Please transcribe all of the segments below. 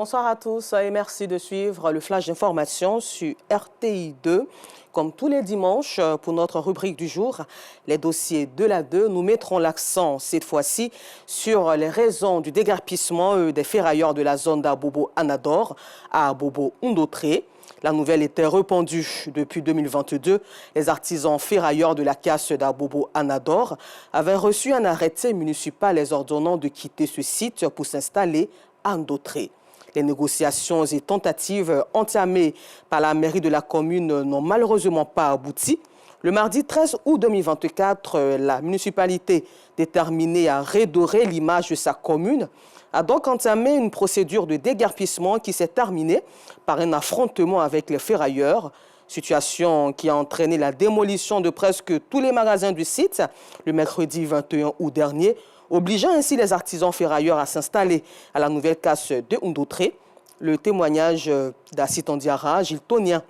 Bonsoir à tous et merci de suivre le flash d'information sur RTI 2. Comme tous les dimanches, pour notre rubrique du jour, les dossiers de la 2, nous mettrons l'accent cette fois-ci sur les raisons du déguerpissement des ferrailleurs de la zone d'Abobo-Anador à Abobo-Ndotré. La nouvelle était répandue depuis 2022. Les artisans ferrailleurs de la casse d'Abobo-Anador avaient reçu un arrêté municipal les ordonnant de quitter ce site pour s'installer à Ndotré. Les négociations et tentatives entamées par la mairie de la commune n'ont malheureusement pas abouti. Le mardi 13 août 2024, la municipalité, déterminée à redorer l'image de sa commune, a donc entamé une procédure de déguerpissement qui s'est terminée par un affrontement avec les ferrailleurs, situation qui a entraîné la démolition de presque tous les magasins du site le mercredi 21 août dernier, obligeant ainsi les artisans ferrailleurs à s'installer à la nouvelle casse de Ndotré. Le témoignage d'Assit Andiara, Gilles Tonien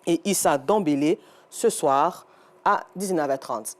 et Issa Dambélé ce soir à 19h30.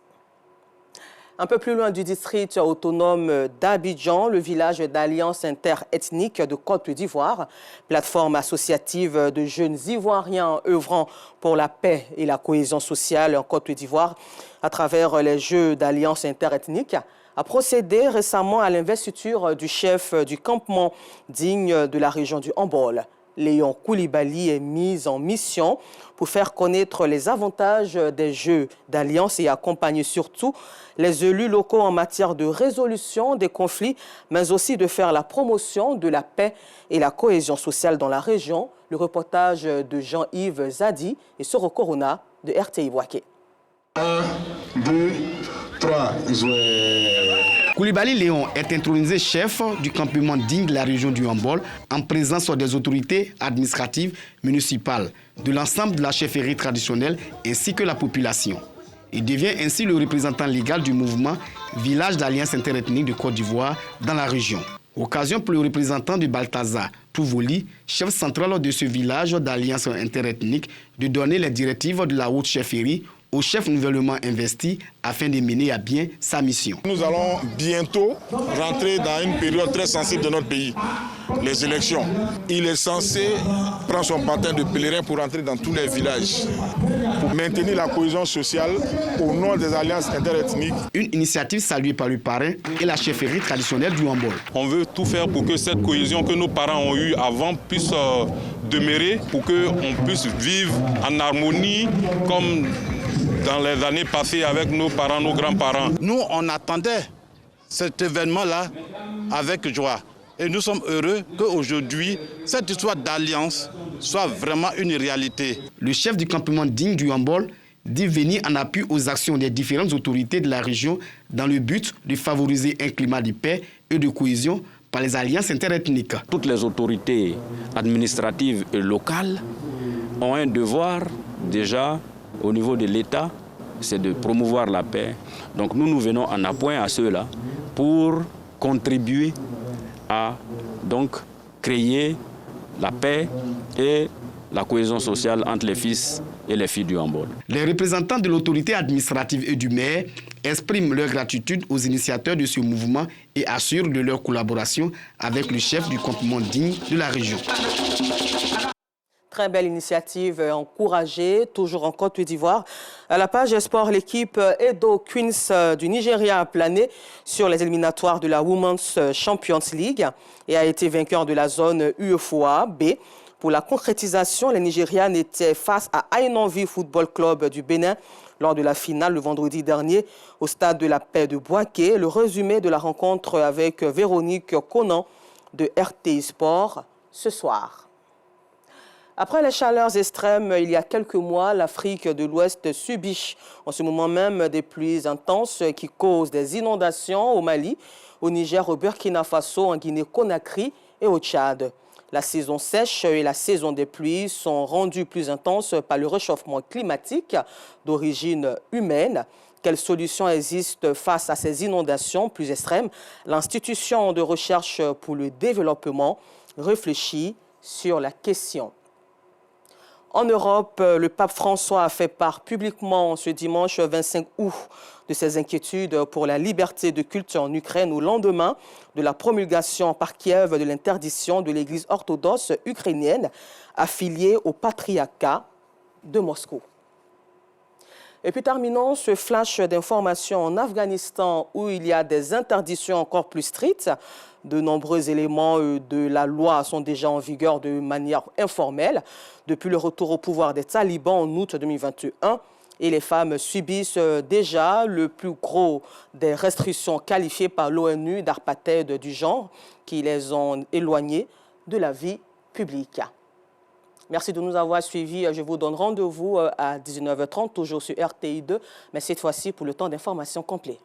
Un peu plus loin du district autonome d'Abidjan, le village d'Alliance interethnique de Côte d'Ivoire, plateforme associative de jeunes Ivoiriens œuvrant pour la paix et la cohésion sociale en Côte d'Ivoire à travers les Jeux d'Alliance interethnique, a procédé récemment à l'investiture du chef du campement digne de la région du Hambol. Léon Koulibaly est mis en mission pour faire connaître les avantages des Jeux d'Alliance et accompagner surtout les élus locaux en matière de résolution des conflits, mais aussi de faire la promotion de la paix et la cohésion sociale dans la région. Le reportage de Jean-Yves Zadi et Soro Corona de RTI Boaké. 1, 2, 3, Koulibaly Léon est intronisé chef du campement digne de la région du Hambol en présence des autorités administratives municipales, de l'ensemble de la chefferie traditionnelle ainsi que la population. Il devient ainsi le représentant légal du mouvement Village d'Alliance interethnique de Côte d'Ivoire dans la région. Occasion pour le représentant de Balthazar Touvoli, chef central de ce village d'Alliance interethnique, de donner les directives de la haute chefferie au chef nouvellement investi afin de mener à bien sa mission. Nous allons bientôt rentrer dans une période très sensible de notre pays, les élections. Il est censé prendre son baptême de pèlerin pour entrer dans tous les villages, pour maintenir la cohésion sociale au nom des alliances interethniques. Une initiative saluée par le parrain et la chefferie traditionnelle du Hambol. On veut tout faire pour que cette cohésion que nos parents ont eue avant puisse demeurer, pour qu'on puisse vivre en harmonie comme dans les années passées avec nos parents, nos grands-parents. Nous, on attendait cet événement-là avec joie. Et nous sommes heureux qu'aujourd'hui, cette histoire d'alliance soit vraiment une réalité. Le chef du campement digne du Hambol dit venir en appui aux actions des différentes autorités de la région dans le but de favoriser un climat de paix et de cohésion par les alliances interethniques. Toutes les autorités administratives et locales ont un devoir déjà au niveau de l'État, c'est de promouvoir la paix. Donc nous venons en appoint à ceux-là pour contribuer à donc créer la paix et la cohésion sociale entre les fils et les filles du Hambol. Les représentants de l'autorité administrative et du maire expriment leur gratitude aux initiateurs de ce mouvement et assurent de leur collaboration avec le chef du campement digne de la région. Très belle initiative encouragée, toujours en Côte d'Ivoire. À la page Sport, l'équipe Edo Queens du Nigeria a plané sur les éliminatoires de la Women's Champions League et a été vainqueur de la zone UEFA B. Pour la concrétisation, les Nigérianes étaient face à Ainonvi Football Club du Bénin lors de la finale le vendredi dernier au stade de la Paix de Boaké. Le résumé de la rencontre avec Véronique Conan de RTI Sport ce soir. Après les chaleurs extrêmes, il y a quelques mois, l'Afrique de l'Ouest subit en ce moment même des pluies intenses qui causent des inondations au Mali, au Niger, au Burkina Faso, en Guinée-Conakry et au Tchad. La saison sèche et la saison des pluies sont rendues plus intenses par le réchauffement climatique d'origine humaine. Quelles solutions existent face à ces inondations plus extrêmes? L'Institution de recherche pour le développement réfléchit sur la question. En Europe, le pape François a fait part publiquement ce dimanche 25 août de ses inquiétudes pour la liberté de culte en Ukraine au lendemain de la promulgation par Kiev de l'interdiction de l'Église orthodoxe ukrainienne affiliée au patriarcat de Moscou. Et puis terminons ce flash d'informations en Afghanistan où il y a des interdictions encore plus strictes. De nombreux éléments de la loi sont déjà en vigueur de manière informelle depuis le retour au pouvoir des talibans en août 2021. Et les femmes subissent déjà le plus gros des restrictions qualifiées par l'ONU d'apartheid du genre qui les ont éloignées de la vie publique. Merci de nous avoir suivis. Je vous donne rendez-vous à 19h30, toujours sur RTI 2, mais cette fois-ci pour le temps d'information complet.